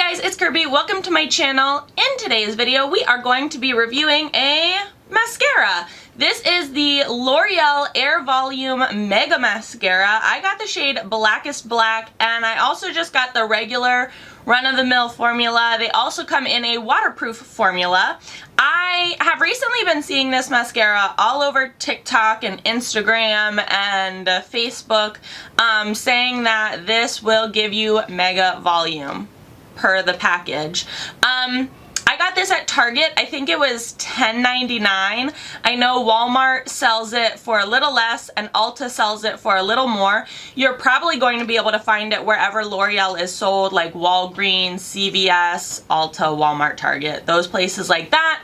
guys, it's Kirby. Welcome to my channel. In today's video, we are going to be reviewing a mascara. This is the L'Oreal Air Volume Mega Mascara. I got the shade Blackest Black, and I also just got the regular run-of-the-mill formula. They also come in a waterproof formula. I have recently been seeing this mascara all over TikTok and Instagram and Facebook saying that this will give you mega volume per the package. I got this at Target. I think it was $10.99. I know Walmart sells it for a little less and Ulta sells it for a little more. You're probably going to be able to find it wherever L'Oreal is sold, like Walgreens, CVS, Ulta, Walmart, Target, those places like that.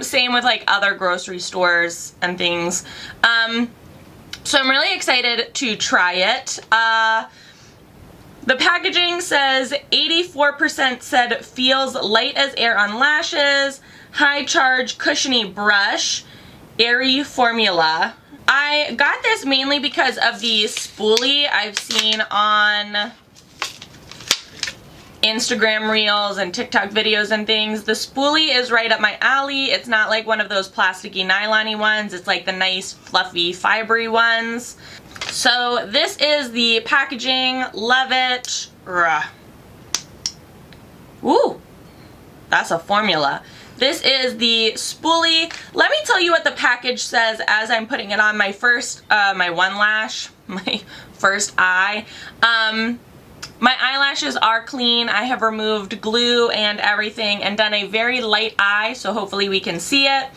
Same with like other grocery stores and things. So I'm really excited to try it. The packaging says 84% said feels light as air on lashes, high charge cushiony brush, airy formula. I got this mainly because of the spoolie I've seen on Instagram reels and TikTok videos and things. The spoolie is right up my alley. It's not like one of those plasticky nylon-y ones. It's like the nice fluffy fibery ones. So this is the packaging. Love it. Ooh, that's a formula. This is the spoolie. Let me tell you what the package says as I'm putting it on my first, my one lash, my first eye. My eyelashes are clean. I have removed glue and everything and done a very light eye, so hopefully we can see it.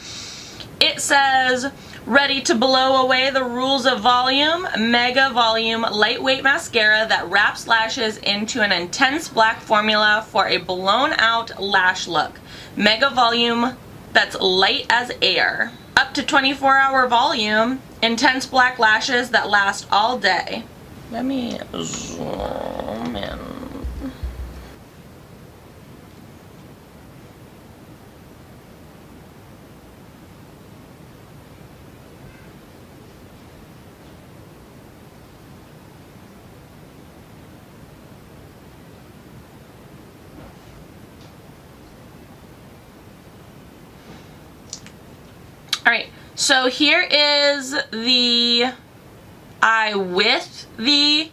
It says, ready to blow away the rules of volume, mega volume lightweight mascara that wraps lashes into an intense black formula for a blown out lash look. Mega volume that's light as air. Up to 24-hour volume, intense black lashes that last all day. Let me zoom in. Alright, so here is the eye with the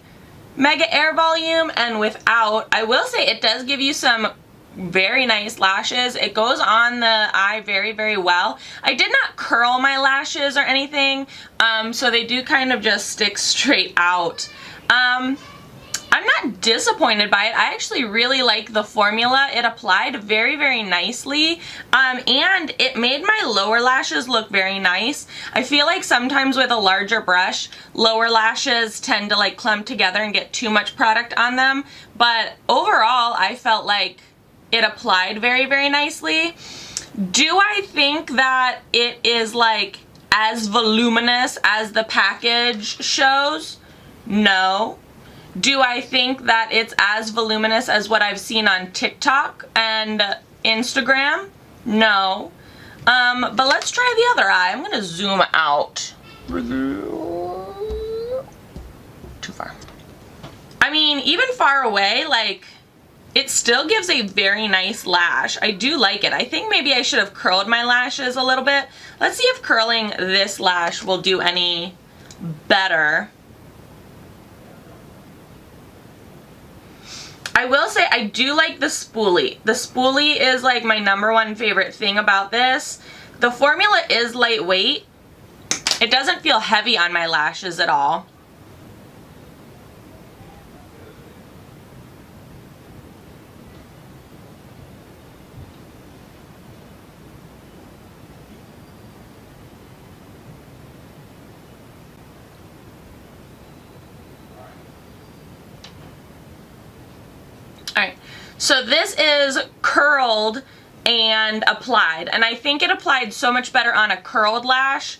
Mega Air Volume and without. I will say it does give you some very nice lashes. It goes on the eye very, very well. I did not curl my lashes or anything, so they do kind of just stick straight out. I'm not disappointed by it. I actually really like the formula. It applied very, very nicely, and it made my lower lashes look very nice. I feel like sometimes with a larger brush, lower lashes tend to like clump together and get too much product on them, but overall I felt like it applied very, very nicely. Do I think that it is like as voluminous as the package shows? No. Do I think that it's as voluminous as what I've seen on TikTok and Instagram? No. But let's try the other eye. I'm gonna zoom out. Too far. I mean, even far away, like, it still gives a very nice lash. I do like it. I think maybe I should have curled my lashes a little bit. Let's see if curling this lash will do any better. I will say I do like the spoolie. The spoolie is like my #1 favorite thing about this. The formula is lightweight. It doesn't feel heavy on my lashes at all. Alright, so this is curled and applied, and I think it applied so much better on a curled lash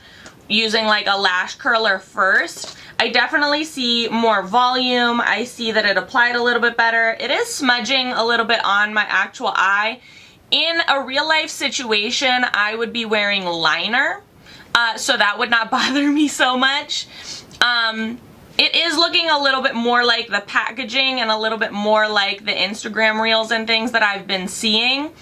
using like a lash curler first. I definitely see more volume. I see that it applied a little bit better. It is smudging a little bit on my actual eye. In a real life situation, I would be wearing liner, so that would not bother me so much. It is looking a little bit more like the packaging and a little bit more like the Instagram reels and things that I've been seeing.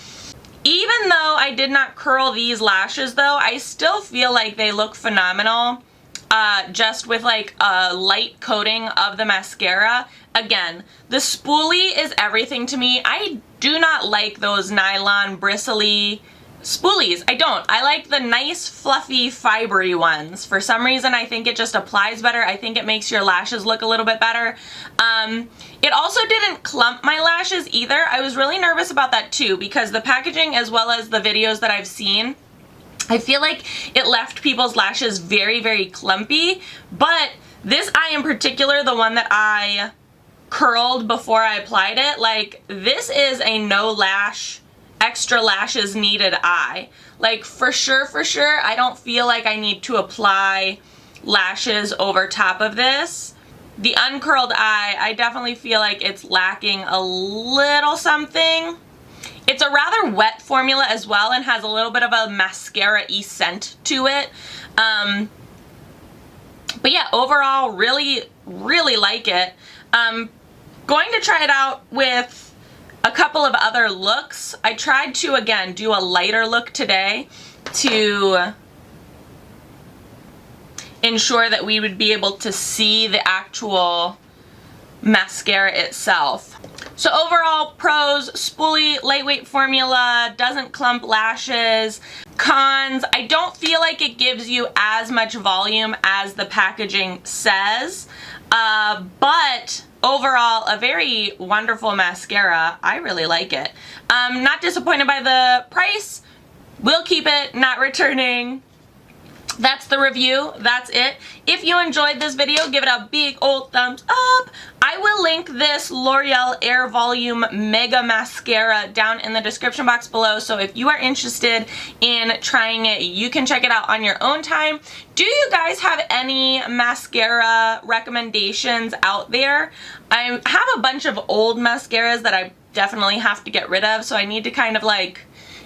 Even though I did not curl these lashes though, I still feel like they look phenomenal. Just with like a light coating of the mascara. Again, the spoolie is everything to me. I do not like those nylon bristly spoolies. I don't. I like the nice fluffy fibery ones. For some reason I think it just applies better. I think it makes your lashes look a little bit better. It also didn't clump my lashes either. I was really nervous about that too because the packaging as well as the videos that I've seen, I feel like it left people's lashes very, very clumpy, but this eye in particular, the one that I curled before I applied it, like this is a no lash, extra lashes needed eye. Like for sure, I don't feel like I need to apply lashes over top of this. The uncurled eye, I definitely feel like it's lacking a little something. It's a rather wet formula as well and has a little bit of a mascara-y scent to it. But yeah, overall, really, really like it. Going to try it out with a couple of other looks. I tried to, again, do a lighter look today to ensure that we would be able to see the actual mascara itself. So overall, pros: spoolie, lightweight formula, doesn't clump lashes. Cons: I don't feel like it gives you as much volume as the packaging says, but overall, a very wonderful mascara. I really like it. Not disappointed by the price. Will keep it, not returning. That's the review. That's it. If you enjoyed this video, give it a big old thumbs up. I will link this L'Oreal Air Volume Mega Mascara down in the description box below, so if you are interested in trying it, you can check it out on your own time. Do you guys have any mascara recommendations out there? I have a bunch of old mascaras that I definitely have to get rid of, so I need to kind of like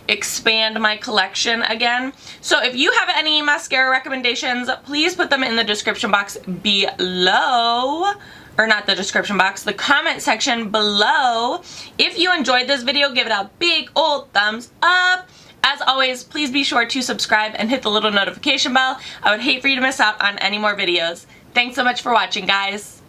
expand my collection again. So if you have any mascara recommendations, please put them in the description box below. Or not the description box, the comment section below. If you enjoyed this video, give it a big old thumbs up. As always, please be sure to subscribe and hit the little notification bell. I would hate for you to miss out on any more videos. Thanks so much for watching, guys.